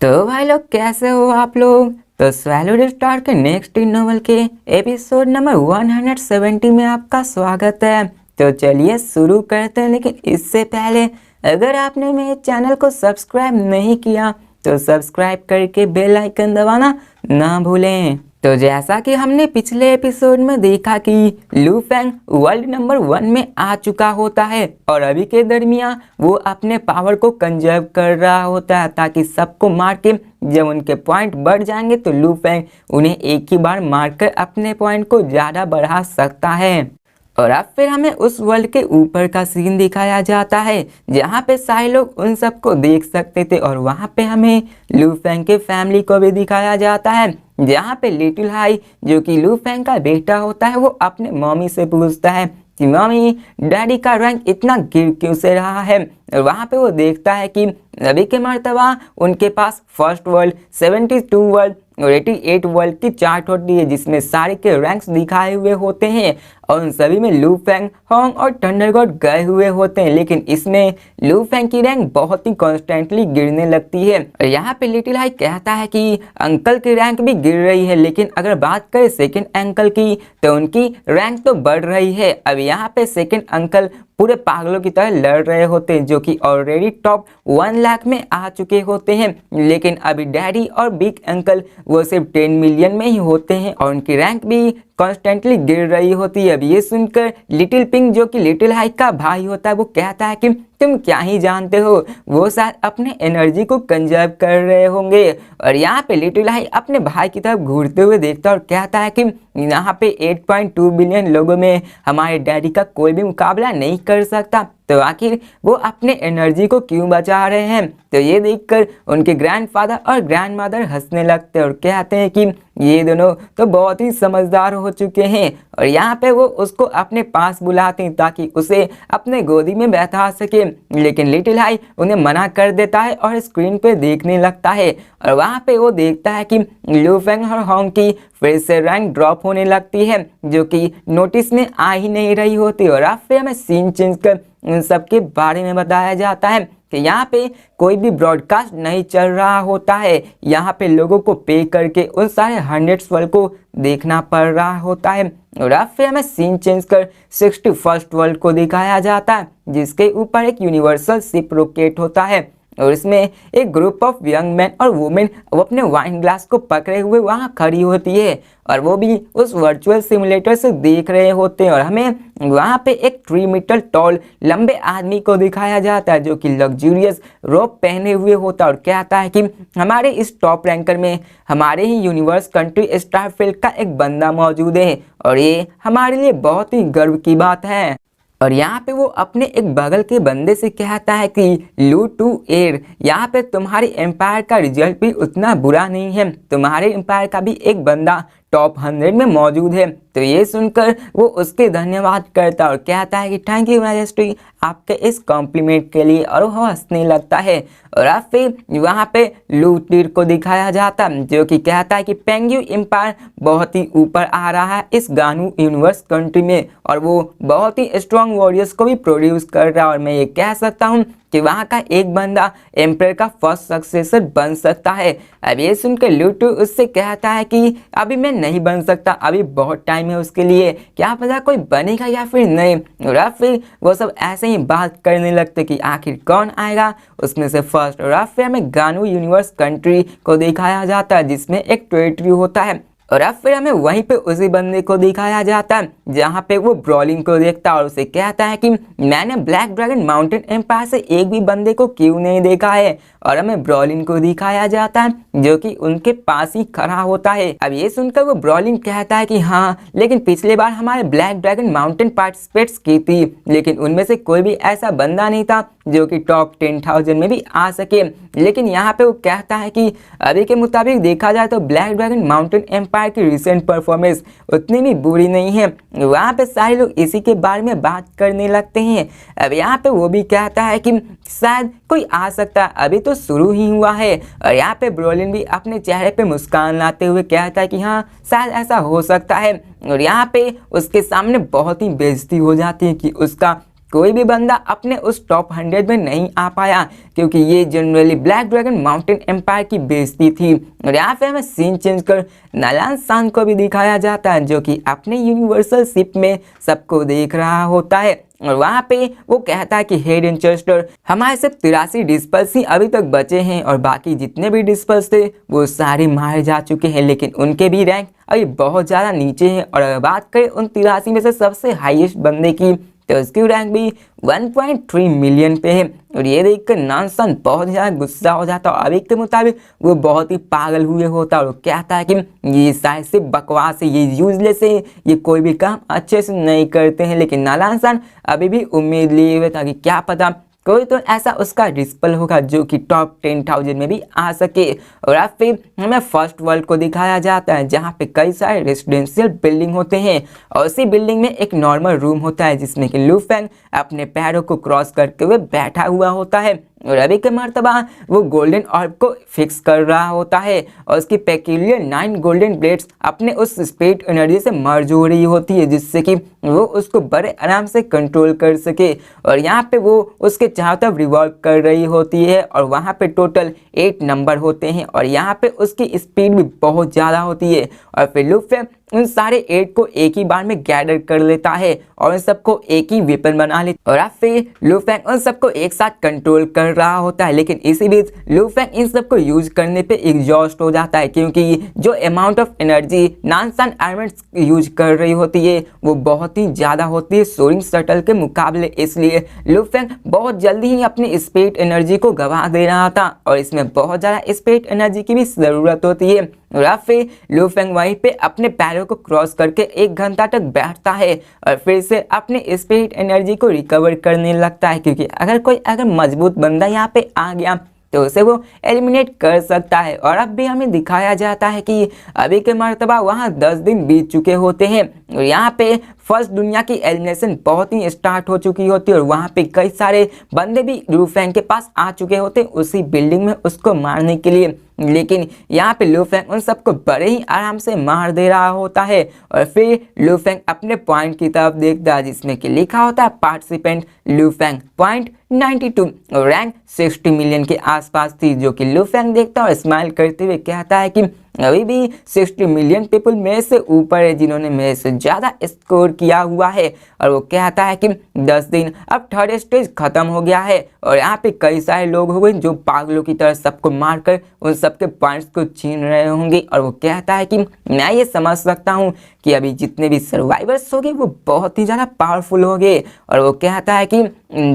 तो भाई लोग कैसे हो आप लोग। तो स्वैलो स्टार के नेक्स्ट नॉवल के एपिसोड नंबर 170 में आपका स्वागत है। तो चलिए शुरू करते हैं, लेकिन इससे पहले अगर आपने मेरे चैनल को सब्सक्राइब नहीं किया तो सब्सक्राइब करके बेल आइकन दबाना ना भूलें। तो जैसा कि हमने पिछले एपिसोड में देखा कि लू फेंग वर्ल्ड नंबर 1 में आ चुका होता है और अभी के दरमियान वो अपने पावर को कंजर्व कर रहा होता है ताकि सबको मार के जब उनके पॉइंट बढ़ जाएंगे तो लू फेंग उन्हें एक ही बार मारकर अपने पॉइंट को ज़्यादा बढ़ा सकता है। और अब फिर हमें उस वर्ल्ड के ऊपर का सीन दिखाया जाता है जहाँ पे सारे लोग उन सबको देख सकते थे और वहाँ पे हमें लू फेंग के फैमिली को भी दिखाया जाता है, जहाँ पे लिटिल हाई जो कि लू फेंग का बेटा होता है वो अपने मम्मी से पूछता है कि मम्मी डैडी का रैंक इतना गिर क्यों से रहा है। और वहाँ पे वो देखता है कि अभी के मर्तबा उनके पास फर्स्ट वर्ल्ड, 72 वर्ल्ड और 88 वर्ल्ड की चार्ट होती है जिसमें सारे के रैंक्स दिखाए हुए होते हैं और उन सभी में लू फेंग, होंग और थंडर गॉड गए हुए होते हैं, लेकिन इसमें लू फेंग की रैंक बहुत ही कॉन्स्टेंटली गिरने लगती है। और यहाँ पे लिटिल हाई कहता है कि अंकल की रैंक भी गिर रही है, लेकिन अगर बात करें सेकंड अंकल की तो उनकी रैंक तो बढ़ रही है। अब यहाँ पे सेकंड अंकल पूरे पागलों की तरह लड़ रहे होते हैं जो कि ऑलरेडी टॉप 1 लाख में आ चुके होते हैं, लेकिन अभी डैडी और बिग अंकल वो सिर्फ 10 मिलियन में ही होते हैं और उनकी रैंक भी कॉन्स्टेंटली गिर रही होती है। अब ये सुनकर लिटिल पिंक जो कि लिटिल हाई का भाई होता है वो कहता है कि तुम क्या ही जानते हो, वो शायद अपने एनर्जी को कंजर्व कर रहे होंगे। और यहाँ पे लिटिल हाई अपने भाई की तरफ घूरते हुए देखता है और कहता है कि यहाँ पे 8.2 बिलियन लोगों में हमारे डैडी का कोई भी मुकाबला नहीं कर सकता, तो आखिर वो अपने एनर्जी को क्यों बचा रहे हैं। तो ये देखकर उनके ग्रैंडफादर और ग्रैंडमदर हंसने लगते हैं और कहते हैं कि ये दोनों तो बहुत ही समझदार हो चुके हैं। और यहाँ पे वो उसको अपने पास बुलाते हैं ताकि उसे अपने गोदी में बैठा सके, लेकिन लिटिल हाई उन्हें मना कर देता है और स्क्रीन पे देखने लगता है। और वहाँ पे वो देखता है कि लू फेंग और होंग की फिर से रैंक ड्रॉप होने लगती है जो कि नोटिस में आ ही नहीं रही होती। और अब फिर हमें सीन चेंज कर इन सब के बारे में बताया जाता है कि यहाँ पे कोई भी ब्रॉडकास्ट नहीं चल रहा होता है, यहाँ पे लोगों को पे करके उन सारे 100 वर्ल्ड को देखना पड़ रहा होता है। और अब फिर हमें सीन चेंज कर 61st वर्ल्ड को दिखाया जाता है जिसके ऊपर एक यूनिवर्सल शिप रॉकेट होता है और इसमें एक ग्रुप ऑफ यंग मैन और वुमेन वो अपने वाइन ग्लास को पकड़े हुए वहाँ खड़ी होती है और वो भी उस वर्चुअल सिमुलेटर से देख रहे होते हैं। और हमें वहाँ पे एक 3 मीटर टॉल लंबे आदमी को दिखाया जाता है जो कि लग्जूरियस रोब पहने हुए होता है और कहता है कि हमारे इस टॉप रैंकर में हमारे ही यूनिवर्स कंट्री स्टारफील्ड का एक बंदा मौजूद है और ये हमारे लिए बहुत ही गर्व की बात है। और यहाँ पे वो अपने एक बगल के बंदे से कहता है कि लू टू एयर, यहाँ पे तुम्हारे एम्पायर का रिजल्ट भी उतना बुरा नहीं है, तुम्हारे एम्पायर का भी एक बंदा टॉप 100 में मौजूद है। तो ये सुनकर वो उसके धन्यवाद करता है और कहता है कि थैंक यू मैजेस्टी आपके इस कॉम्प्लीमेंट के लिए, और वो हंसने लगता है। और अब फिर वहाँ पे लू टीर को दिखाया जाता है जो कि कहता है कि पेंग्यू एम्पायर बहुत ही ऊपर आ रहा है इस गानू यूनिवर्स कंट्री में और वो बहुत ही स्ट्रॉन्ग वॉरियर्स को भी प्रोड्यूस कर रहा है और मैं ये कह सकता हूँ कि वहाँ का एक बंदा एम्पायर का फर्स्ट सक्सेसर बन सकता है। अब ये सुनकर लूटू उससे कहता है कि अभी मैं नहीं बन सकता, अभी बहुत टाइम है उसके लिए, क्या पता कोई बनेगा या फिर नहीं। और अब फिर वो सब ऐसे ही बात करने लगते कि आखिर कौन आएगा उसमें से फर्स्ट। और अब फिर हमें गानू यूनिवर्स कंट्री को दिखाया जाता है जिसमें एक टेरिटरी होता है और अब फिर हमें वहीं पे उसी बंदे को दिखाया जाता है जहाँ पे वो ब्रॉलिंग को देखता है और उसे कहता है कि मैंने ब्लैक ड्रैगन माउंटेन एम्पायर से एक भी बंदे को क्यों नहीं देखा है। और हमें ब्रॉलिंग को दिखाया जाता है जो कि उनके पास ही खड़ा होता है। अब ये सुनकर वो ब्रॉलिंग कहता है कि हाँ, लेकिन पिछले बार हमारे ब्लैक ड्रैगन माउंटेन पार्टिसिपेट्स की थी, लेकिन उनमें से कोई भी ऐसा बंदा नहीं था जो कि टॉप 10,000 में भी आ सके। लेकिन यहाँ पे वो कहता है कि अभी के मुताबिक देखा जाए तो ब्लैक ड्रैगन माउंटेन एम्पायर की रिसेंट परफॉर्मेंस उतनी भी बुरी नहीं है। वहाँ पे सारे लोग इसी के बारे में बात करने लगते हैं। अब यहाँ पे वो भी कहता है कि शायद कोई आ सकता है, अभी तो शुरू ही हुआ है। और यहाँ पे ब्रोलिन भी अपने चेहरे पे मुस्कान लाते हुए कहता है कि हाँ शायद ऐसा हो सकता है। और यहाँ पे उसके सामने बहुत ही बेइज्जती हो जाती है कि उसका कोई भी बंदा अपने उस टॉप 100 में नहीं आ पाया, क्योंकि ये generally black dragon mountain empire की बेइज्जती थी। और यहाँ पे हमें सीन चेंज कर नालान सांग को भी दिखाया जाता है, जो कि अपने यूनिवर्सल शिप में सबको देख रहा होता है। और वहाँ पे वो कहता है कि हेड इंचेस्टर, हमारे सिर्फ 83 डिस्पल्स ही अभी तक बचे हैं और बाकी जितने भी डिस्पल्स थे वो सारे मारे जा चुके हैं, लेकिन उनके भी रैंक अभी बहुत ज़्यादा नीचे हैं। और अगर बात करें उन 83 में से सबसे हाईएस्ट बंदे की, तो उसकी रैंक भी 1.3 मिलियन पे है। और ये देखकर नानसन बहुत ज़्यादा गुस्सा हो जाता है और अभी के मुताबिक वो बहुत ही पागल हुए होता है और कहता है कि ये शायद सिर्फ बकवास है, ये यूजलेस है, ये कोई भी काम अच्छे से नहीं करते हैं। लेकिन नालानसन अभी भी उम्मीद लिए हुए था कि क्या पता कोई तो ऐसा उसका डिस्पल होगा जो कि टॉप 10,000 में भी आ सके। और अब फिर हमें फर्स्ट वर्ल्ड को दिखाया जाता है, जहाँ पे कई सारे रेसिडेंशियल बिल्डिंग होते हैं और उसी बिल्डिंग में एक नॉर्मल रूम होता है जिसमें कि लू फेंग अपने पैरों को क्रॉस करके हुए बैठा हुआ होता है। और अभी के मर्तबा वो गोल्डन ऑर्ब को फिक्स कर रहा होता है और उसकी पेक्यूलियर 9 गोल्डन ब्लेड्स अपने उस स्पीड एनर्जी से मर्ज हो रही होती है, जिससे कि वो उसको बड़े आराम से कंट्रोल कर सके। और यहाँ पे वो उसके चारों तरफ रिवॉल्व कर रही होती है और वहाँ पे टोटल 8 नंबर होते हैं और यहाँ पे उसकी स्पीड भी बहुत ज़्यादा होती है। और फिर लूफे उन सारे 8 को एक ही बार में गैदर कर लेता है और उन सबको एक ही वेपन बना लेता है। और अब फिर लू फेंग उन सबको एक साथ कंट्रोल कर रहा होता है, लेकिन इसी बीच लू फेंग इन सबको यूज करने पे एग्जॉस्ट हो जाता है, क्योंकि जो अमाउंट ऑफ एनर्जी नानसन आर्मेंट्स यूज कर रही होती है वो बहुत ही ज़्यादा होती है सोरिंग शटल के मुकाबले। इसलिए लू फेंग बहुत जल्दी ही अपनी स्पीड एनर्जी को गंवा दे रहा था और इसमें बहुत ज़्यादा स्पीड एनर्जी की भी ज़रूरत होती है। और अब फिर लू फेंग वहीं पे अपने पैरों को क्रॉस करके 1 घंटा तक बैठता है और फिर से अपने स्पिरिट एनर्जी को रिकवर करने लगता है, क्योंकि अगर मजबूत बंदा यहाँ पे आ गया तो उसे वो एलिमिनेट कर सकता है। और अब भी हमें दिखाया जाता है कि अभी के मर्तबा वहाँ 10 दिन बीत चुके होते हैं और यहाँ पे फर्स्ट दुनिया की एलिमिनेशन बहुत ही स्टार्ट हो चुकी होती है और वहाँ पे कई सारे बंदे भी लू फेंग के पास आ चुके होते हैं उसी बिल्डिंग में उसको मारने के लिए। लेकिन यहाँ पे लू फेंग उन सबको बड़े ही आराम से मार दे रहा होता है और फिर लू फेंग अपने पॉइंट की तरफ देखता है, जिसमें कि लिखा होता है पार्टिसिपेंट लू फेंग पॉइंट 92 और रैंक 60 मिलियन के आसपास थी, जो कि लू फेंग देखता है और स्माइल करते हुए कहता है कि अभी भी 60 मिलियन पीपल मेरे से ऊपर है जिन्होंने मेरे से ज़्यादा स्कोर किया हुआ है। और वो कहता है कि 10 दिन अब थर्ड स्टेज खत्म हो गया है और यहाँ पे कई सारे लोग हो गए जो पागलों की तरह सबको मारकर उन सबके पॉइंट्स को छीन रहे होंगे। और वो कहता है कि मैं ये समझ सकता हूँ कि अभी जितने भी सर्वाइवर्स होंगे वो बहुत ही ज़्यादा पावरफुल होंगे। और वो कहता है कि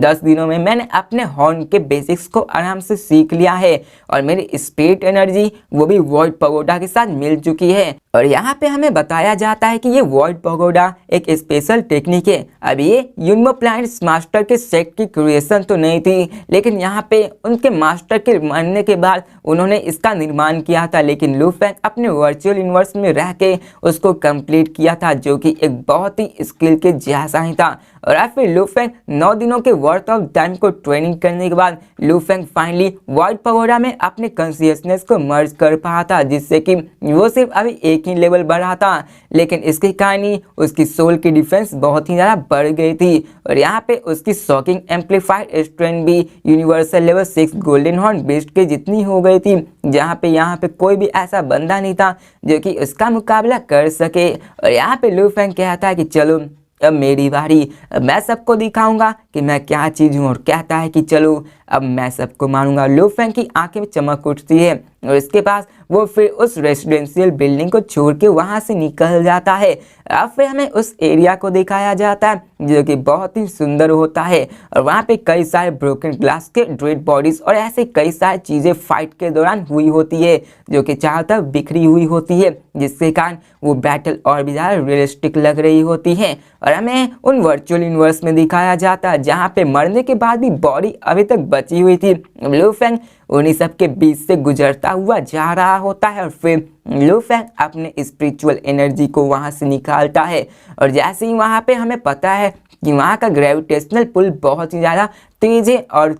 10 दिनों में मैंने अपने हॉर्न के बेसिक्स को आराम से सीख लिया है और मेरी स्पिरिट एनर्जी वो भी वॉइड पगोडा के साथ मिल चुकी है। और यहाँ पे हमें बताया जाता है कि ये वॉइड पगोडा एक स्पेशल टेक्निक है। अब ये यूनिमो प्लैनेट्स मास्टर के सेट की क्रिएशन तो नहीं थी, लेकिन यहाँ पे उनके मास्टर के मरने के बाद उन्होंने इसका निर्माण किया था, लेकिन लू फेंग अपने वर्चुअल यूनिवर्स में रह के उसको कंप्लीट किया था, जो कि एक बहुत ही स्किल के जैसा ही था। और फिर लू फेंग 9 दिनों के वर्थ ऑफ टाइम को ट्रेनिंग करने के बाद लू फेंग फाइनली वॉइड पगोडा में अपने कॉन्शियसनेस को मर्ज कर पाया था, जिससे कि वो सिर्फ अभी एक ही लेवल बढ़ा था, लेकिन इसकी कहानी उसकी सोल की डिफेंस बहुत ही ज़्यादा बढ़ गई थी। और यहाँ पे उसकी शॉकिंग एम्पलीफाइड स्ट्रेंथ भी universal level 6 golden horn best के जितनी हो गई थी, जहाँ पे यहाँ पे कोई भी ऐसा बंदा नहीं था जो कि उसका मुकाबला कर सके। और यहाँ पे लू फेंग कहता है कि चलो अब मेरी बारी, अब मैं सबको दिखाऊंगा कि मैं क्या चीज़ हूँ। और कहता है कि चलो अब मैं सबको मारूंगा। लू फेंग की आंखें में चमक उठती है और इसके पास वो फिर उस रेसिडेंशियल बिल्डिंग को छोड़ के वहाँ से निकल जाता है। अब फिर हमें उस एरिया को दिखाया जाता है जो कि बहुत ही सुंदर होता है और वहाँ पे कई सारे ब्रोकन ग्लास के डेड बॉडीज और ऐसे कई सारी चीज़ें फाइट के दौरान हुई होती है, जो कि चारों तरफ बिखरी हुई होती है, जिसके कारण वो बैटल और भी ज़्यादा रियलिस्टिक लग रही होती है। और हमें उन वर्चुअल यूनिवर्स में दिखाया जाता है जहाँ पे मरने के बाद भी बॉडी अभी तक बची हुई थी। लू फेंग उन्हीं सब के बीच से गुजरता हुआ जा रहा होता है और फिर लू फैंग अपने स्पिरिचुअल एनर्जी को वहां से निकालता है और जैसे ही वहां पे हमें पता है कि वहाँ का ग्रेविटेशनल पुल बहुत ही ज़्यादा तेज है और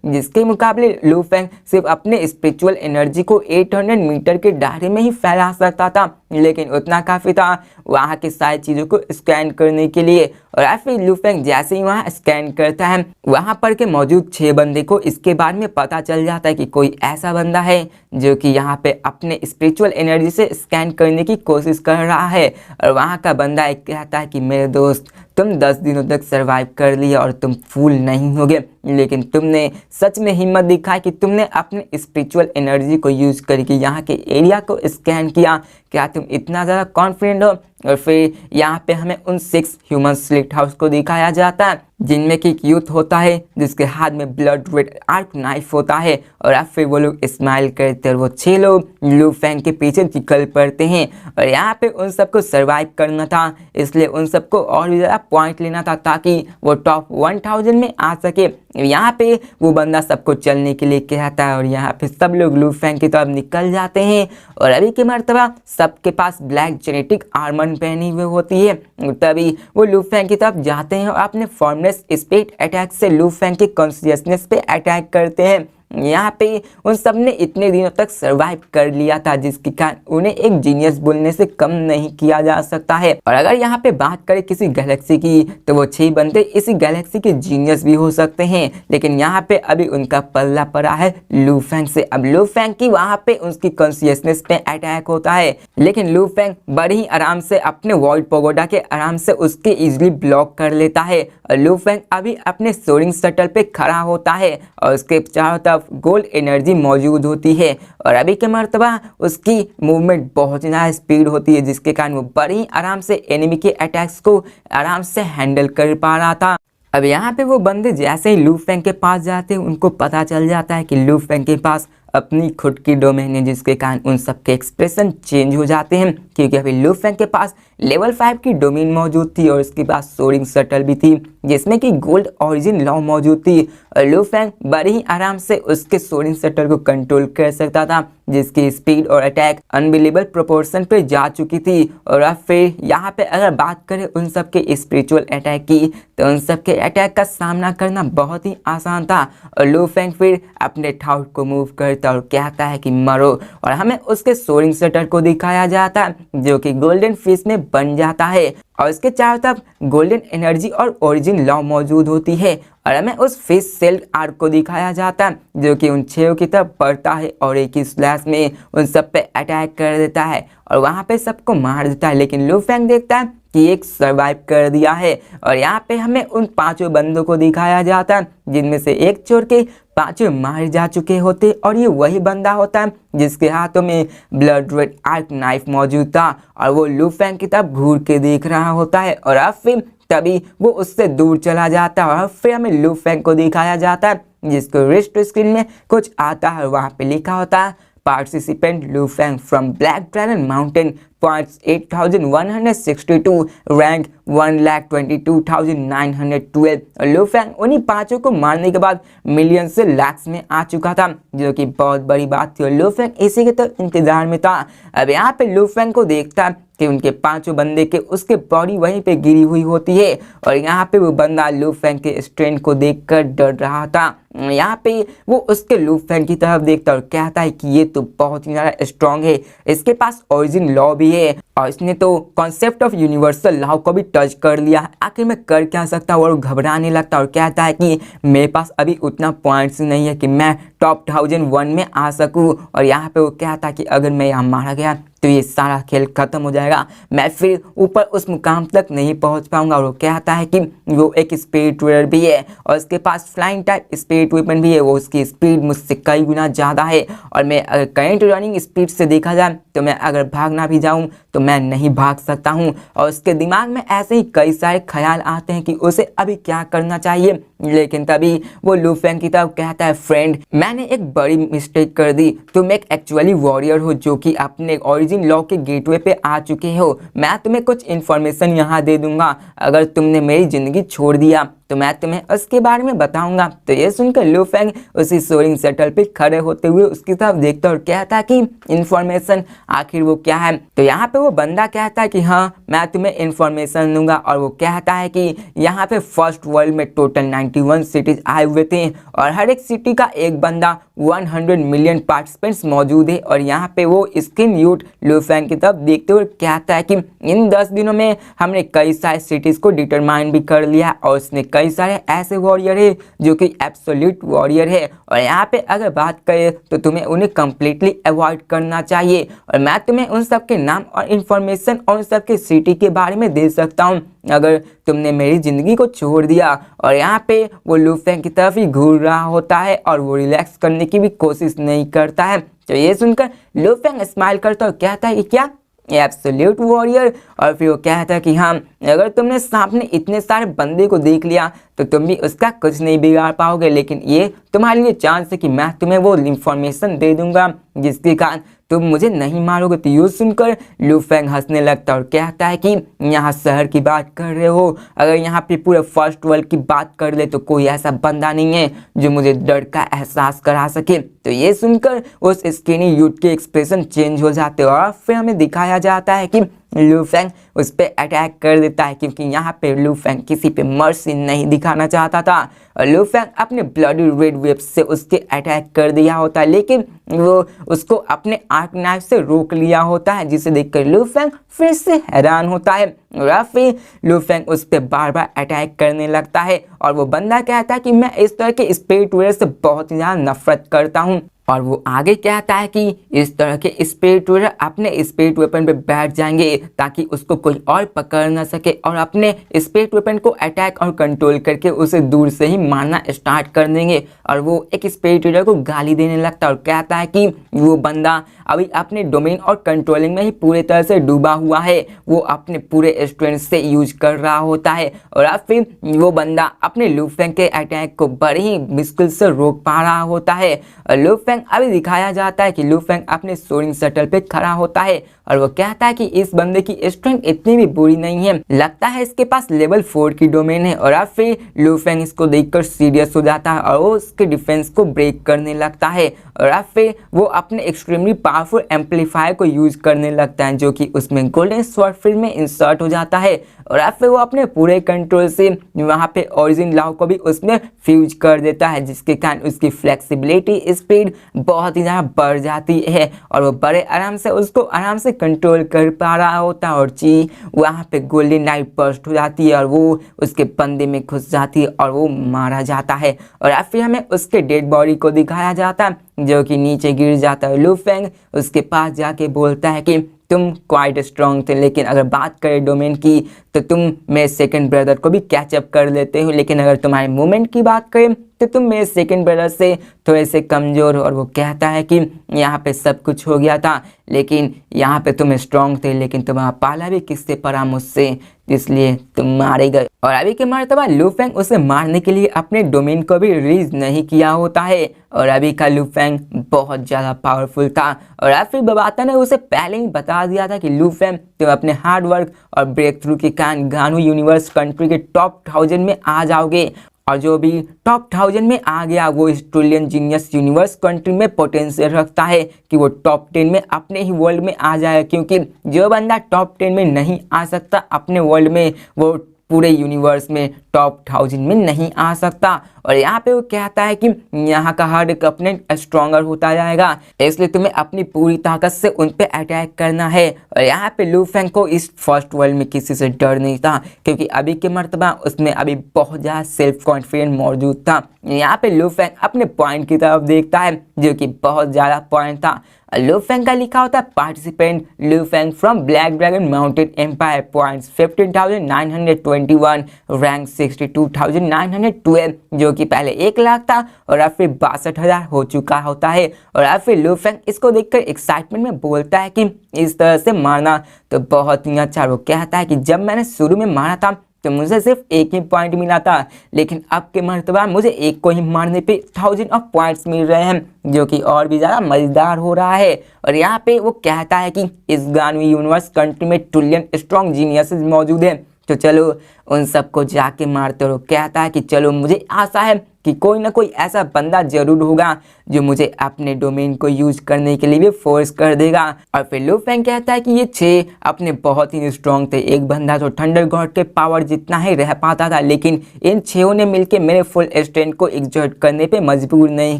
जिसके मुकाबले लू फैंग सिर्फ अपने स्पिरिचुअल एनर्जी को 800 मीटर के दायरे में ही फैला सकता था, लेकिन उतना काफ़ी था वहाँ की सारी चीज़ों को स्कैन करने के लिए। और फिर लू फैंग जैसे ही वहाँ स्कैन करता है वहाँ पर के मौजूद 6 बंदे को इसके बारे में पता चल जाता है कि कोई ऐसा बंदा है जो कि यहाँ पे अपने स्पिरिचुअल एनर्जी से स्कैन करने की कोशिश कर रहा है। और वहाँ का बंदा एक कहता है कि मेरे दोस्त, तुम 10 दिनों तक सरवाइव कर लिया और तुम फूल नहीं होगे, लेकिन तुमने सच में हिम्मत दिखाई कि तुमने अपने स्पिरिचुअल एनर्जी को यूज करके यहाँ के एरिया को स्कैन किया। क्या तुम इतना ज़्यादा कॉन्फिडेंट हो? और फिर यहाँ पे हमें उन 6 ह्यूमन स्लिट हाउस को दिखाया जाता है जिनमें कि एक यूथ होता है जिसके हाथ में ब्लड रेड आर्क नाइफ होता है। और अब फिर वो लोग स्माइल करते और वो 6 लोग लू फैंग के पीछे निकल पड़ते हैं। और यहाँ पे उन सबको सरवाइव करना था, इसलिए उन सबको और भी ज़्यादा पॉइंट लेना था ताकि वो टॉप 1000 में आ सके। यहाँ पे वो बंदा सबको चलने के लिए कहता है और यहाँ पे सब लोग लू फैंग की तरफ निकल जाते हैं। और अभी की मर्तबा सबके पास ब्लैक जेनेटिक आर्मर पहनी हुई होती है, तभी वो लू फैंग की तरफ जाते हैं और अपने फॉर्मलेस स्पिरिट अटैक से लू फैंग के कॉन्शियसनेस पे अटैक करते हैं। यहाँ पे उन सब ने इतने दिनों तक सरवाइव कर लिया था जिसके कारण उन्हें एक जीनियस बोलने से कम नहीं किया जा सकता है। और अगर यहाँ पे बात करें किसी गैलेक्सी की तो वो 6 बंदे इसी गैलेक्सी के जीनियस भी हो सकते हैं, लेकिन यहाँ पे अभी उनका पल्ला पड़ा है लू फैंग से। अब लू फैंग की वहाँ पे उसकी कॉन्शियसनेस पे अटैक होता है, लेकिन लू फैंग बड़ी ही आराम से अपने वॉइड पगोडा के आराम से उसके इजिली ब्लॉक कर लेता है। और लू फैंग अभी अपने सोरिंग शटल पे खड़ा होता है और उसके चारों तरफ गोल्ड एनर्जी मौजूद होती है। और अभी के मर्तबा उसकी मूवमेंट बहुत ज़्यादा स्पीड होती है जिसके कारण वो बड़ी आराम से एनिमी के अटैक्स को आराम से हैंडल कर पा रहा था। अब यहाँ पे वो बंदे जैसे ही लू फैंग के पास जाते हैं उनको पता चल जाता है कि लू फैंग के पास अपनी खुद की डोमेन है, जिसके कारण उन सबके एक्सप्रेशन चेंज हो जाते हैं क्योंकि अभी लू फैंग के पास लेवल 5 की डोमेन मौजूद थी और उसके पास सोरिंग शटल भी थी जिसमें कि गोल्ड ओरिजिन लॉ मौजूद थी। और लू फैंग बड़ी ही आराम से उसके सोरिंग शटल को कंट्रोल कर सकता था जिसकी स्पीड और अटैक अनबिलीवेबल प्रोपोर्शन पे जा चुकी थी। और अब फिर यहाँ पे अगर बात करें उन सब के स्पिरिचुअल अटैक की तो उन सब के अटैक का सामना करना बहुत ही आसान था। और लू फैंग फिर अपने ठाउट को मूव करता और कहता है कि मरो, और हमें उसके सोरिंग शटर को दिखाया जाता है जो कि गोल्डन फिश में बन जाता है और इसके चारों तरफ गोल्डन एनर्जी और ओरिजिन लॉ मौजूद होती है। और हमें उस फिश सेल आर्क को दिखाया जाता है जो कि उन 6 की तरफ बढ़ता है और एक ही स्लैश में उन सब पे अटैक कर देता है और वहाँ पे सबको मार देता है। लेकिन लू फैंग देखता है कि एक सर्वाइव कर दिया है। और यहाँ पे हमें उन 5 बंदों को दिखाया जाता है जिनमें से एक छोड़ के 5 मारे जा चुके होते और ये वही बंदा होता है जिसके हाथों में ब्लड रेड आर्क नाइफ मौजूद था और वो लू फैंग की तरफ घूर के देख रहा होता है। और अब फिर तभी वो उससे दूर चला जाता है और फिर हमें लू फैंग को दिखाया जाता है जिसको रिस्ट स्क्रीन में कुछ आता है, वहाँ पे लिखा होता है participant Lu Fang from black dragon mountain points 8162 rank 1,22,912। और लू फैंग उन्हीं 5 को मारने के बाद मिलियन से लाख्स में आ चुका था जो कि बहुत बड़ी बात थी और लू फैंग इसी के तो इंतजार में था। अब यहाँ पे लू फैंग को देखता कि उनके 5 बंदे के उसके बॉडी वहीं पे गिरी हुई होती है और यहाँ पे वो बंदा लू फैंग के स्ट्रेंथ को देखकर डर रहा था। यहाँ पे वो उसके लू फैंग की तरफ देखता और कहता है कि ये तो बहुत ही ज़्यादा स्ट्रॉन्ग है, इसके पास ओरिजिन लॉ भी है और इसने तो कॉन्सेप्ट ऑफ यूनिवर्सल लॉ को भी टच कर लिया है, आखिर मैं कर क्या सकता हूँ। और घबराने लगता और कहता है कि मेरे पास अभी उतना पॉइंट्स नहीं है कि मैं टॉप 1001 में आ सकूँ। और यहाँ पे वो कहता कि अगर मैं यहाँ मारा गया तो ये सारा खेल खत्म हो जाएगा, मैं फिर ऊपर उस मुकाम तक नहीं पहुंच पाऊंगा। और वो कहता है कि वो एक स्पीड ट्रेडर भी है और उसके पास फ्लाइंग टाइप स्पीड वेपन भी है, वो उसकी स्पीड मुझसे कई गुना ज़्यादा है और मैं अगर करंट रनिंग स्पीड से देखा जाए तो मैं अगर भागना भी जाऊं तो मैं नहीं भाग सकता हूं। और उसके दिमाग में ऐसे ही कई सारे ख्याल आते हैं कि उसे अभी क्या करना चाहिए। लेकिन तभी वो लू फैंग की तरफ कहता है फ्रेंड, मैंने एक बड़ी मिस्टेक कर दी, तुम एक एक्चुअली वॉरियर हो जो कि अपने ओरिजिन लॉ के गेटवे पे आ चुके हो। मैं तुम्हें कुछ इन्फॉर्मेशन यहाँ दे दूंगा, अगर तुमने मेरी ज़िंदगी छोड़ दिया तो मैं तुम्हें उसके बारे में बताऊंगा। तो ये सुनकर लू फेंग उसी सोरिंग शटल पे खड़े होते हुए उसकी तरफ देखता और कहता कि इंफॉर्मेशन आखिर वो क्या है। तो यहाँ पे वो बंदा कहता है कि हाँ मैं तुम्हें इंफॉर्मेशन दूंगा, और वो कहता है कि यहाँ पे फर्स्ट वर्ल्ड में टोटल 91 सिटीज आए हुए थे और हर एक सिटी का एक बंदा 100 मिलियन पार्टिसिपेंट्स मौजूद है। और यहाँ पे वो स्किन यूट लू फेंग की तरफ देखते हुए कहता है कि इन 10 दिनों में हमने कई सारे सिटीज को डिटरमाइन भी कर लिया और उसने कई सारे ऐसे वॉरियर है जो कि एब्सोल्यूट वॉरियर है, और यहाँ पे अगर बात करें तो तुम्हें उन्हें कंप्लीटली अवॉइड करना चाहिए। और मैं तुम्हें उन सब के नाम और इन्फॉर्मेशन और उन सब के सिटी के बारे में दे सकता हूँ अगर तुमने मेरी ज़िंदगी को छोड़ दिया। और यहाँ पे वो लू फेंग की तरफ ही घूर रहा होता है और वो रिलैक्स करने की भी कोशिश नहीं करता है। तो ये सुनकर लू फेंग स्माइल करता और कहता है कि क्या एब्सोल्यूट वॉरियर। और फिर वो कहता है कि हाँ अगर तुमने सामने इतने सारे बंदे को देख लिया तो तुम भी उसका कुछ नहीं बिगाड़ पाओगे, लेकिन ये तुम्हारे लिए चांस है कि मैं तुम्हें वो इंफॉर्मेशन दे दूंगा जिसके कारण तुम मुझे नहीं मारोगे। तो ये सुनकर लू फेंग हंसने लगता और कहता है कि यहाँ शहर की बात कर रहे हो, अगर यहाँ पे पूरे फर्स्ट वर्ल्ड की बात कर ले तो कोई ऐसा बंदा नहीं है जो मुझे डर का एहसास करा सके। तो ये सुनकर उस स्किनी यूथ के एक्सप्रेशन चेंज हो जाते हैं और फिर हमें दिखाया जाता है कि लू फेंग उस पर अटैक कर देता है, क्योंकि यहाँ पे लू फेंग किसी पे मर्सी नहीं दिखाना चाहता था। और लू फेंग अपने ब्लडी रेड वेब से उसके अटैक कर दिया होता है, लेकिन वो उसको अपने आर्क नाइफ से रोक लिया होता है, जिसे देखकर लू फेंग फिर से हैरान होता है। और फिर लू फेंग उस पर बार बार अटैक करने लगता है और वो बंदा कहता है कि मैं इस तरह के स्पिरिट वेयर से बहुत ही ज़्यादा नफरत करता हूँ। और वो आगे कहता है कि इस तरह के स्पिरिट वेयर अपने स्पिरिट वेपन पे बैठ जाएंगे ताकि उसको कोई और पकड़ ना सके, और अपने स्पिरिट वेपन को अटैक और कंट्रोल करके उसे दूर से ही मारना स्टार्ट कर देंगे। और वो एक स्पिरिट वेयर को गाली देने लगता है और कहता है कि वो बंदा अभी अपने डोमेन और कंट्रोलिंग में ही पूरी तरह से डूबा हुआ है, वो अपने पूरे स्ट्रेंथ से यूज कर रहा होता है। और अब फिर वो बंदा अपने लू फेंग के अटैक को बड़ी ही मुश्किल से रोक पा रहा होता है। और लू फेंग अभी दिखाया जाता है कि लू फेंग अपने सोरिंग शटल पे खड़ा होता है और वो कहता है कि इस बंदे की स्ट्रेंथ इतनी भी बुरी नहीं है, लगता है इसके पास लेवल 4 की डोमेन है। और अब फिर लू फेंग इसको देखकर सीरियस हो जाता है और वो उसके डिफेंस को ब्रेक करने लगता है। और अब फिर वो अपने एक्सट्रीमली पावरफुल एम्पलीफायर को यूज करने लगता है, जो कि उसमें गोल्डन स्वॉर्ड फील्ड में इंसर्ट हो जाता है। और अब फिर वो अपने पूरे कंट्रोल से वहाँ पे ओरिजिन लॉ को भी उसमें फ्यूज कर देता है, जिसके कारण उसकी फ्लेक्सिबिलिटी स्पीड बहुत ही ज़्यादा बढ़ जाती है और वो बड़े आराम से उसको आराम से कंट्रोल कर पा रहा होता है। और ची वहाँ पे गोल्डन नाइट बर्स्ट हो जाती है और वो उसके बंदे में घुस जाती है और वो मारा जाता है। और फिर हमें उसके डेड बॉडी को दिखाया जाता है जो कि नीचे गिर जाता है। लू फेंग उसके पास जाके बोलता है कि तुम क्वाइट स्ट्रॉन्ग थे, लेकिन अगर बात करें डोमेन की तो तुम मेरे सेकंड ब्रदर को भी कैचअप कर लेते हो, लेकिन अगर तुम्हारे मूवमेंट की बात करें तो तुम मेरे सेकंड ब्रदर से थोड़े से कमज़ोर हो। और वो कहता है कि यहाँ पे सब कुछ हो गया था, लेकिन यहाँ पे तुम स्ट्रॉन्ग थे, लेकिन तुम्हारा पाला भी किससे पड़ा मुझसे, इसलिए तुम मारे गए। और अभी के मर्तबा लू फेंग उसे मारने के लिए अपने डोमेन को भी रिलीज नहीं किया होता है और अभी का लू फेंग बहुत ज़्यादा पावरफुल था। और अब फिर बबाता ने उसे पहले ही बता दिया था कि लू फेंग तुम अपने हार्ड वर्क और ब्रेक थ्रू के कारण गानू यूनिवर्स कंट्री के टॉप 1000 में आ जाओगे, और जो भी टॉप 1000 में आ गया वो इस ट्रिलियन जीनियस यूनिवर्स कंट्री में पोटेंशियल रखता है कि वो टॉप 10 में अपने ही वर्ल्ड में आ जाए, क्योंकि जो बंदा टॉप 10 में नहीं आ सकता अपने वर्ल्ड में वो पूरे यूनिवर्स में टॉप 1000 में नहीं आ सकता। और यहाँ पे वो कहता है कि यहाँ का हर एक अपोनेंट स्ट्रॉन्गर होता जाएगा, इसलिए तुम्हें अपनी पूरी ताकत से उन पे अटैक करना है। और यहाँ पे लू फेंग को इस फर्स्ट वर्ल्ड में किसी से डर नहीं था, क्योंकि अभी के मर्तबा उसमें अभी बहुत ज़्यादा सेल्फ कॉन्फिडेंस मौजूद था। यहाँ पे लू फेंग अपने पॉइंट की तरफ देखता है जो कि बहुत ज़्यादा पॉइंट था। लू फेंग का लिखा होता है participant Lu Feng from black dragon mountain empire, points 15,921, rank 62,912, जो कि पहले 1 लाख था और अब फिर 62,000 हो चुका होता है। और अब फिर लू फेंग इसको देखकर एक्साइटमेंट में बोलता है कि इस तरह से मारना तो बहुत ही अच्छा। वो कहता है कि जब मैंने शुरू में मारा था तो मुझे सिर्फ 1 ही पॉइंट मिला था, लेकिन अब के मर्तबा मुझे एक को ही मारने पे 1000 ऑफ पॉइंट्स मिल रहे हैं, जो कि और भी ज़्यादा मज़ेदार हो रहा है। और यहाँ पे वो कहता है कि इस गानवी यूनिवर्स कंट्री में ट्रिलियन स्ट्रॉन्ग जीनियसेस मौजूद हैं, तो चलो उन सबको जाके मारते और वो कहता है कि चलो मुझे आशा है कि कोई ना कोई ऐसा बंदा जरूर होगा जो मुझे अपने डोमेन को यूज करने के लिए भी फोर्स कर देगा। और फिर लू फेंग कहता है कि ये 6 अपने बहुत ही स्ट्रॉन्ग थे, एक बंदा तो थंडर गॉड के पावर जितना ही रह पाता था, लेकिन इन 6 ने मिलकर मेरे फुल स्ट्रेंथ को एग्जर्ट करने पे मजबूर नहीं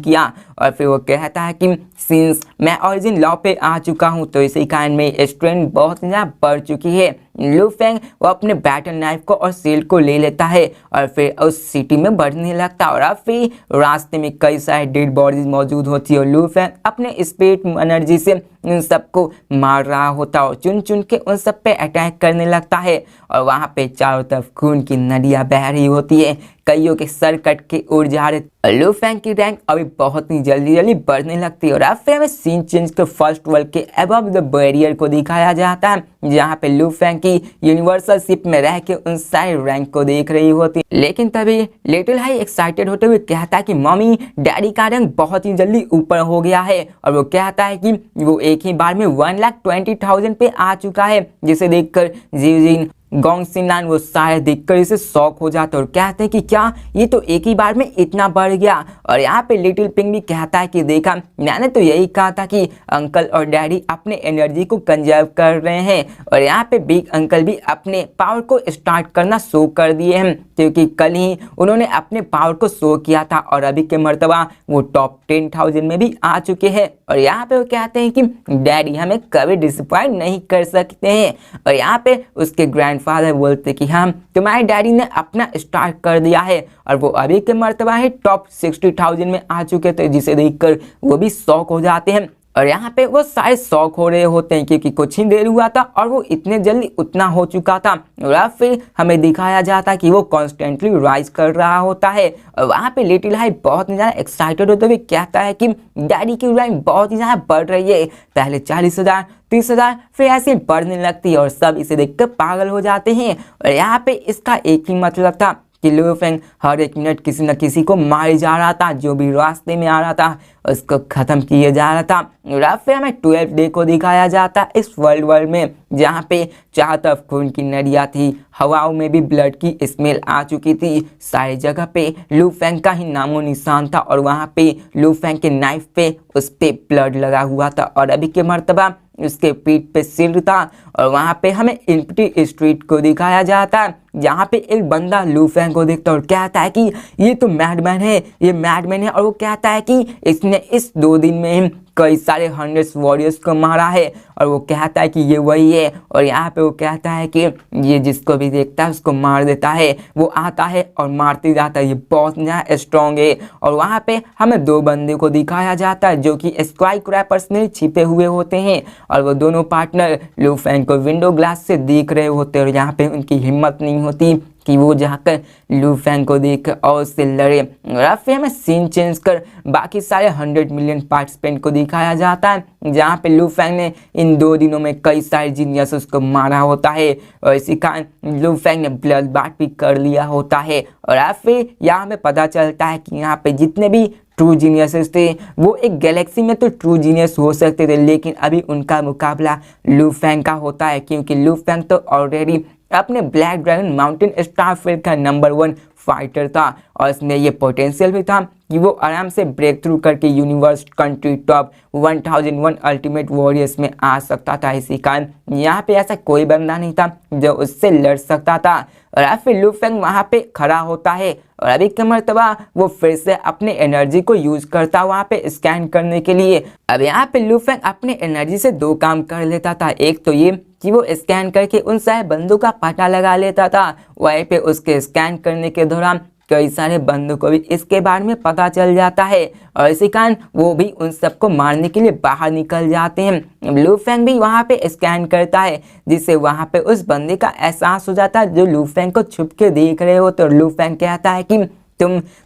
किया। और फिर वो कहता है कि सिंस मैं ओरिजिन लॉ पे आ चुका हूँ तो इसी कारण में स्ट्रेंथ बहुत ज़्यादा बढ़ चुकी है। लू फेंग वो अपने बैटल नाइफ को और शील्ड को ले लेता है और फिर उस सिटी में बढ़ने लगता है। और अब फिर रास्ते में कई सारे डेड बॉडीज मौजूद होती है और लू फेंग अपने स्पिरिट एनर्जी से उन सबको मार रहा होता है और चुन चुन के उन सब पे अटैक करने लगता है। और वहाँ पे चारों तरफ खून की नदियाँ बह रही होती है, कईयों के सर कट के उड़ जा रहे। लू फेंग की रैंक अभी बहुत ही जल्दी जल्दी बढ़ने लगती है और अब फिर हमें सीन चेंज के फर्स्ट वर्ल्ड के अबव द बैरियर को दिखाया जाता है, जहाँ पे लू फेंग की यूनिवर्सल शिप में रह के उन सारे रैंक को देख रही होती। लेकिन तभी लिटिल हाई एक्साइटेड होते हुए कहता है कि मम्मी डैडी का रैंक बहुत ही जल्दी ऊपर हो गया है। और वो कहता है कि वो एक ही बार में 1,20,000 पे आ चुका है, जिसे देखकर जीजिन गोंग सिनलान वो सारे देखकर इसे शॉक हो जाते और कहते हैं कि क्या ये तो एक ही बार में इतना बढ़ गया। और यहाँ पे लिटिल पिंग भी कहता है कि देखा मैंने तो यही कहा था कि अंकल और डैडी अपने एनर्जी को कंजर्व कर रहे हैं। और यहाँ पे बिग अंकल भी अपने पावर को स्टार्ट करना शो कर दिए हैं, क्योंकि कल ही उन्होंने अपने पावर को शो किया था और अभी के मर्तबा वो टॉप 10,000 में भी आ चुके हैं। और यहाँ पे वो कहते हैं कि डैडी हमें कभी डिसअपॉइंट नहीं कर सकते हैं। और यहाँ पे उसके ग्रैंडफादर बोलते कि हाँ तुम्हारे डैडी ने अपना स्टार्ट कर दिया है और वो अभी के मर्तबा है टॉप 60,000 में आ चुके थे, जिसे देखकर वो भी शॉक हो जाते हैं। और यहाँ पे वो सारे शॉक हो रहे होते हैं क्योंकि कुछ ही देर हुआ था और वो इतने जल्दी उतना हो चुका था। और अब फिर हमें दिखाया जाता कि वो कॉन्स्टेंटली राइज कर रहा होता है। और वहाँ पे लिटिल हाई बहुत ही ज़्यादा एक्साइटेड होते हुए कहता है कि डैडी की रैंक बहुत ही ज़्यादा बढ़ रही है, पहले 40,000 30,000 फिर ऐसे बढ़ने लगती है और सब इसे देखकर पागल हो जाते हैं। और यहाँ पे इसका एक ही मतलब था कि लू फेंग हर एक मिनट किसी न किसी को मारे जा रहा था, जो भी रास्ते में आ रहा था उसको ख़त्म किया जा रहा था। और अब फिर हमें 12th डे को दिखाया जाता इस वर्ल्ड में, जहाँ पे चारों तरफ खून की नदियाँ थी, हवाओं में भी ब्लड की स्मेल आ चुकी थी, सारी जगह पे लू फेंग का ही नामो निशान था और वहाँ पे लू फेंग के नाइफ पे उस पे ब्लड लगा हुआ था और अभी के मर्तबा उसके पीठ पे सिर था। और वहाँ पे हमें एम्प्टी स्ट्रीट को दिखाया जाता है, जहाँ पे एक बंदा लू फेंग को देखता है और कहता है कि ये तो मैडमैन है, ये मैडमैन है। और वो कहता है कि इसने इस 2 दिन में कई सारे 100 वॉरियर्स को मारा है और वो कहता है कि ये वही है। और यहाँ पे वो कहता है कि ये जिसको भी देखता है उसको मार देता है, वो आता है और मारते जाता है, ये बहुत ज़्यादा स्ट्रॉन्ग है। और वहाँ पे हमें 2 बंदे को दिखाया जाता है जो कि स्काई क्रैपर्स में छिपे हुए होते हैं और वो दोनों पार्टनर लू फेंग को विंडो ग्लास से देख रहे होते हैं। और यहाँ पे उनकी हिम्मत नहीं होती कि वो जाकर लू फेंग को देख और उससे लड़े। और फिर हमें सीन चेंज कर बाकी सारे 100 मिलियन पार्टिसिपेंट को दिखाया जाता है, जहाँ पे लू फेंग ने इन 2 दिनों में कई सारे जीनियस को मारा होता है और इसी कारण लू फेंग ने ब्लड बाथ भी कर लिया होता है। और अब फिर यहाँ हमें पता चलता है कि यहाँ पे जितने भी ट्रू जीनियसेस थे वो एक गैलेक्सी में तो ट्रू जीनियस हो सकते थे, लेकिन अभी उनका मुकाबला लू फेंग का होता है, क्योंकि लू फेंग तो ऑलरेडी अपने ब्लैक ड्रैगन माउंटेन स्टारफील्ड का नंबर 1 फाइटर था और इसमें ये पोटेंशियल भी था कि वो आराम से ब्रेक थ्रू करके universe country top 1001 ultimate warriors में आ सकता था। इसी कारण यहाँ पे ऐसा कोई बंदा नहीं था जो उससे लड़ सकता था। और अब फिर लू फेंग वहाँ पे खड़ा होता है और अभी के मर्तबा वो फिर से अपने एनर्जी को यूज करता वहाँ पे स्कैन करने के लिए। अब यहाँ पे लू फेंग अपने एनर्जी से 2 काम कर लेता था, एक तो ये कि वो स्कैन करके उन सारे बंदों का पता लगा लेता था, वहीं पे उसके स्कैन करने के दौरान कई सारे बंदों को भी इसके बारे में पता चल जाता है और इसी कारण वो भी उन सबको मारने के लिए बाहर निकल जाते हैं। लू फेंग भी वहाँ पे स्कैन करता है, जिससे वहाँ पे उस बंदे का एहसास हो जाता है जो लू फेंग को छुप के देख रहे हो। तो लू फेंग कहता है कि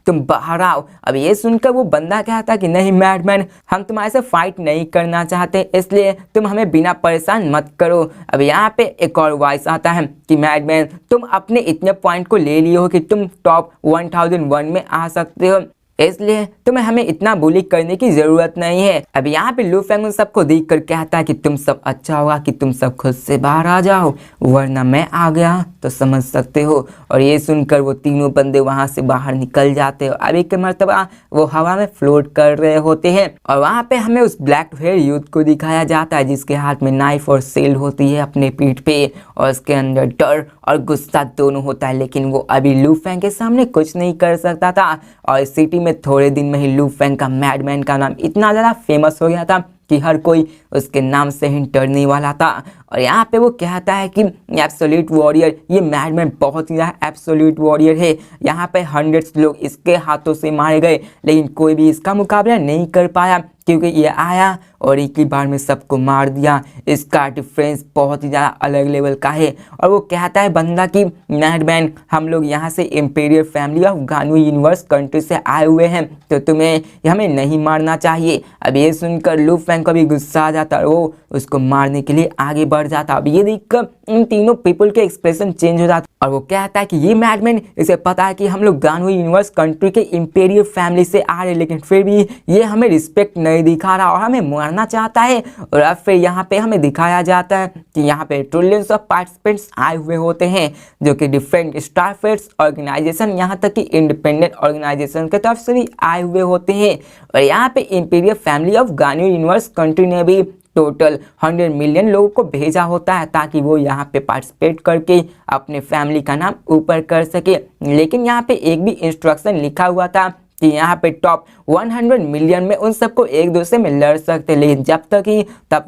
तुम बाहर आओ। अब ये सुनकर वो बंदा कहता कि नहीं मैडमैन, हम तुम्हारे से फाइट नहीं करना चाहते, इसलिए तुम हमें बिना परेशान मत करो। अब यहाँ पे एक और वॉइस आता है कि मैडमैन तुम अपने इतने पॉइंट को ले लिए हो कि तुम टॉप 1001 में आ सकते हो, इसलिए तुम्हें हमें इतना बुली करने की जरूरत नहीं है। अब यहाँ पे लू फेंग उन सबको देख कर कहता है कि तुम सब अच्छा होगा कि तुम सब खुद से बाहर आ जाओ, वरना मैं आ गया तो समझ सकते हो। और ये सुनकर वो तीनों बंदे वहां से बाहर निकल जाते हो। अभी के मर्तबा वो हवा में फ्लोट कर रहे होते हैं और वहाँ पे हमें उस ब्लैक हेयर यूथ को दिखाया जाता है जिसके हाथ में नाइफ और सेल होती है अपने पीठ पे और उसके अंदर डर और गुस्सा दोनों होता है। लेकिन वो अभी लू फेंग के सामने कुछ नहीं कर सकता था और इस सिटी में थोड़े दिन में ही लू फेंग का मैडमैन का नाम इतना ज़्यादा फेमस हो गया था कि हर कोई उसके नाम से ही डरने वाला था। और यहाँ पे वो कहता है कि एब्सोल्यूट वॉरियर, ये मैडमैन बहुत ही ज़्यादा एब्सोल्यूट वॉरियर है। यहाँ पे हंड्रेड्स लोग इसके हाथों से मारे गए लेकिन कोई भी इसका मुकाबला नहीं कर पाया क्योंकि ये आया और एक ही बार में सबको मार दिया। इसका डिफरेंस बहुत ही ज़्यादा अलग लेवल का है। और वो कहता है बंदा कि मैडमैन, हम लोग यहाँ से imperial family of Ganu universe country से आए हुए हैं तो तुम्हें हमें नहीं मारना चाहिए। अब ये सुनकर लू फेंग को भी गुस्सा आ जाता है, वो उसको मारने के लिए आगे बढ़ जाता। अब ये देखकर इन तीनों पीपल के एक्सप्रेशन चेंज हो जाता और वो कहता है कि ये मैडमैन, इसे पता है कि हम लोग गानू यूनिवर्स कंट्री के इंपीरियल फैमिली से आ रहे हैं लेकिन फिर भी ये हमें रिस्पेक्ट नहीं दिखा रहा और हमें मारना चाहता है। और अब फिर यहाँ पे हमें दिखाया जाता है कि यहाँ पे ट्रिलियंस ऑफ पार्टिसिपेंट्स आए हुए होते हैं जो कि डिफरेंट स्टारफेट्स ऑर्गेनाइजेशन, यहाँ तक कि इंडिपेंडेंट ऑर्गेनाइजेशन की तरफ से भी आए हुए होते हैं। और यहाँ पे imperial family of Ganu universe country ने भी टोटल 100 मिलियन लोगों को भेजा होता है ताकि वो यहाँ पे पार्टिसिपेट करके अपने फैमिली का नाम ऊपर कर सके। लेकिन यहाँ पे एक भी इंस्ट्रक्शन लिखा हुआ था कि यहाँ पे टॉप 100 मिलियन में उन सबको एक दूसरे में लड़ सकते, लेकिन तब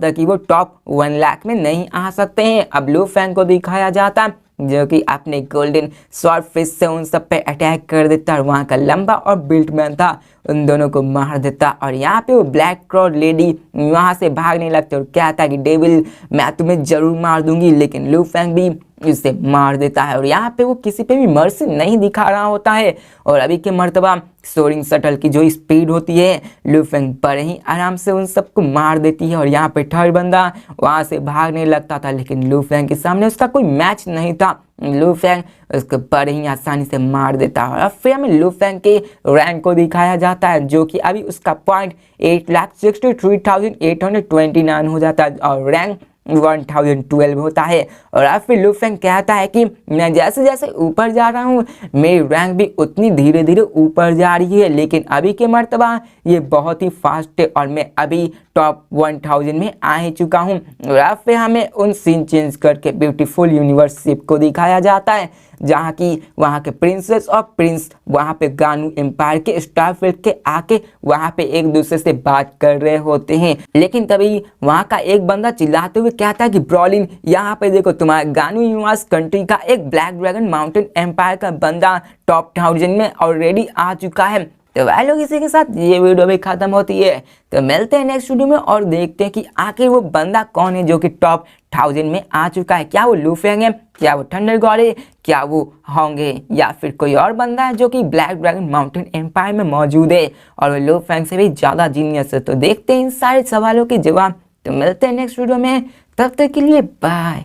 तक ही वो टॉप 1 लाख में नहीं आ सकते हैं। अब लू फेंग को दिखाया जाता जो कि अपने गोल्डन स्वॉर्ड फिश से उन सब पे अटैक कर देता और वहाँ का लंबा और बिल्ट मैन था उन दोनों को मार देता। और यहाँ पे वो ब्लैक क्राउड लेडी वहाँ से भागने लगती और कहता कि डेविल, मैं तुम्हें जरूर मार दूंगी, लेकिन लू फेंग भी उसे मार देता है। और यहाँ पे वो किसी पे भी मर्सी नहीं दिखा रहा होता है। और अभी के मर्तबा सोरिंग शटल की जो स्पीड होती है, लू फेंग बड़े ही आराम से उन सबको मार देती है। और यहाँ पे थर्ड बंदा वहाँ से भागने लगता था लेकिन लू फेंग के सामने उसका कोई मैच नहीं था। लू फेंग उसको बड़े ही आसानी से मार देता है। और फिर हमें लू फेंग के रैंक को दिखाया जाता है जो कि अभी उसका पॉइंट 8,63,829 हो जाता है और रैंक 1012 होता है। और अब फिर लू फेंग कहता है कि मैं जैसे जैसे ऊपर जा रहा हूँ मेरी रैंक भी उतनी धीरे धीरे ऊपर जा रही है, लेकिन अभी के मर्तबा ये बहुत ही फास्ट है और मैं अभी टॉप 1000 में आ ही चुका हूँ। और अब फिर हमें उन सीन चेंज करके ब्यूटीफुल यूनिवर्स को दिखाया जाता है जहाँ की वहाँ के प्रिंसेस और प्रिंस वहाँ पे गानू एम्पायर के स्टारफील्ड के आके वहाँ पे एक दूसरे से बात कर रहे होते हैं। लेकिन तभी वहाँ का एक बंदा चिल्लाते हुए कहता है कि ब्रॉलिन, यहाँ पे देखो तुम्हारे गानू यूनिवर्स कंट्री का एक ब्लैक ड्रैगन माउंटेन एम्पायर का बंदा टॉप 1000 में ऑलरेडी आ चुका है। तो वह लोग इसी के साथ ये वीडियो भी खत्म होती है। तो मिलते हैं नेक्स्ट वीडियो में और देखते हैं कि आखिर वो बंदा कौन है जो कि टॉप 1000 में आ चुका है। क्या वो लू फेंग है, क्या वो थंडर गॉड है, क्या वो होंगे या फिर कोई और बंदा है जो कि ब्लैक ड्रैगन माउंटेन एम्पायर में मौजूद है और वो लू फेंग से भी ज़्यादा जीनियस है। तो देखते हैं इन सारे सवालों के जवाब। तो मिलते हैं नेक्स्ट वीडियो में, तब तक के लिए बाय।